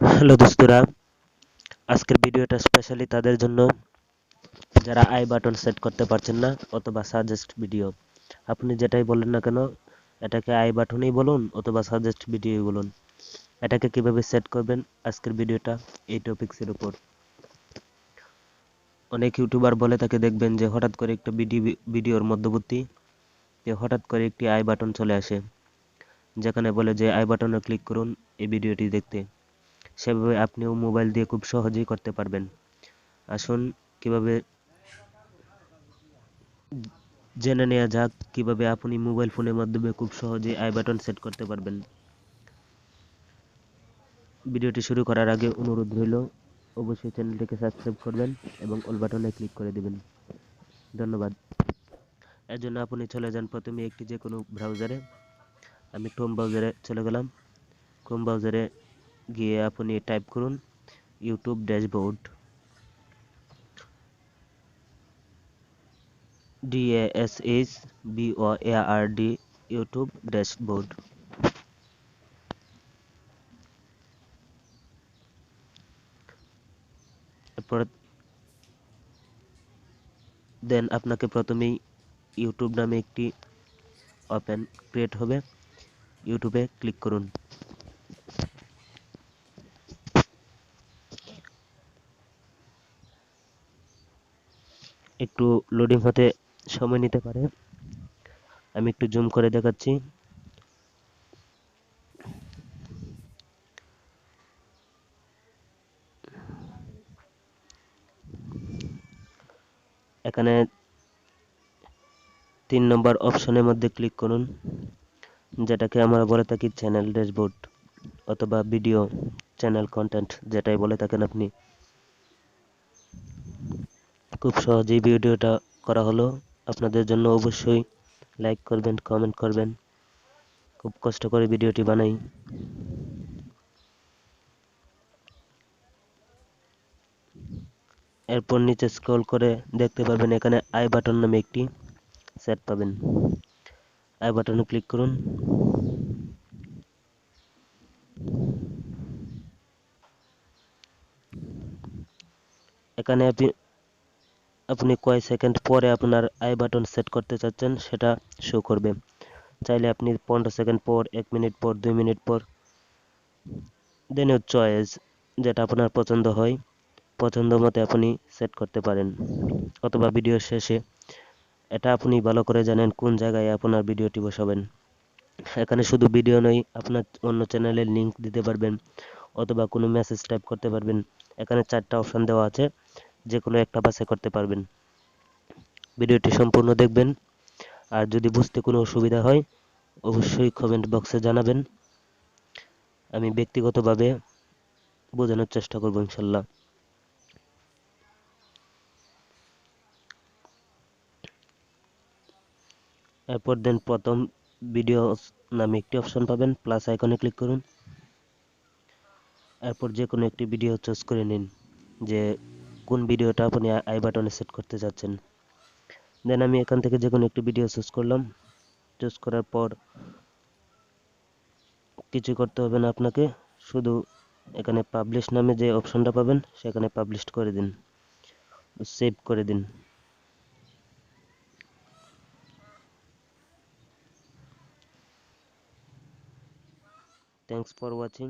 Hello দোস্তরা, আজকের ভিডিওটা specially তাদের জন্য যারা আই বাটন সেট করতে পারছেন না অথবা সাজেস্ট ভিডিও। আপনি যেটাই বলেন না কেন, এটাকে আই বাটনই বলুন অথবা সাজেস্ট ভিডিওই বলুন, এটাকে কিভাবে সেট করবেন আজকের ভিডিওটা এই টপিকসের উপর। অনেক ইউটিউবার বলে তাকে দেখবেন যে হঠাৎ করে একটা ভিডিওর মধ্যবর্তী হঠাৎ করে একটি আই বাটন চলে আসে, যেখানে বলে যে আই বাটনে ক্লিক করুন এই ভিডিওটি দেখতে। সেভাবে আপনিও মোবাইল দিয়ে খুব সহজেই করতে পারবেন। আসুন কিভাবে জেনে নেওয়া যাক কিভাবে আপনি মোবাইল ফোনের মাধ্যমে খুব সহজেই আই বাটন সেট করতে পারবেন। ভিডিওটি শুরু করার আগে অনুরোধ রইল, অবশ্যই চ্যানেলটিকে সাবস্ক্রাইব করবেন এবং অল বাটনে ক্লিক করে দিবেন। ধন্যবাদ। এর জন্য আপনি চলে যান প্রথমে একটি যে কোনো ব্রাউজারে। আমি ক্রোম ব্রাউজারে চলে গেলাম। ক্রোম ব্রাউজারে গিয়ে আপনি টাইপ করুন YouTube dashboard, DASHBOARD, YouTube dashboard. এরপর দেন আপনাকে প্রথমেই ইউটিউব নামে একটি ওপেন ক্রিয়েট হবে। ইউটিউবে ক্লিক করুন। একটু লোডিং হতে সময় নিতে পারে, আমি একটু জুম করে দেখাচ্ছি। এখানে 3 নম্বর অপশনের মধ্যে ক্লিক করুন, যেটাকে আমরা বলে থাকি চ্যানেল ড্যাশবোর্ড অথবা ভিডিও চ্যানেল কন্টেন্ট, যেটাই বলে থাকেন আপনি। খুব সহজেই ভিডিওটা করা হলো আপনাদের জন্য। অবশ্যই লাইক করবেন, কমেন্ট করবেন। খুব কষ্ট করে ভিডিওটি বানাই। এরপর নিচে স্ক্রল করে দেখতে পারবেন এখানে আই বাটন নামে একটি সেট পাবেন। আই বাটনে ক্লিক করুন। এখানে আপনি কয় সেকেন্ড পরে আপনার আই বাটন সেট করতে চাচ্ছেন সেটা শো করবে। চাইলে আপনি 15 সেকেন্ড পর, 1 মিনিট পর, 2 মিনিট পর, দেন ইউর চয়েস, যেটা আপনার পছন্দ হয় পছন্দ মতে আপনি সেট করতে পারেন। অথবা ভিডিও শেষে, এটা আপনি ভালো করে জানেন কোন জায়গায় আপনার ভিডিওটি বসাবেন। এখানে শুধু ভিডিও নয়, আপনার অন্য চ্যানেলের লিংক দিতে পারবেন অথবা কোনো মেসেজ টাইপ করতে পারবেন। এখানে 4টা অপশন দেওয়া আছে, যে কোনো একটা বাছাই করতে পারবেন। ভিডিওটি সম্পূর্ণ দেখবেন, আর যদি বুঝতে কোনো অসুবিধা হয় অবশ্যই কমেন্ট বক্সে জানাবেন। আমি ব্যক্তিগতভাবে বোঝানোর চেষ্টা করব ইনশাল্লাহ। এরপর দেন প্রথম ভিডিও নামে একটি অপশন পাবেন, প্লাস আইকনে ক্লিক করুন। এরপর যে কোনো একটি ভিডিও চুজ করে নিন, যে কোন ভিডিওটা আপনি আই বাটনে সেট করতে যাচ্ছেন। দেন আমি এখান থেকে যে কোনো একটি ভিডিও চুজ করলাম। চুজ করার পর কিছু করতে হবে না আপনাকে, শুধু এখানে পাবলিশ নামে যে অপশনটা পাবেন সেখানে পাবলিশ করে দিন, সেভ করে দিন। Thanks for watching.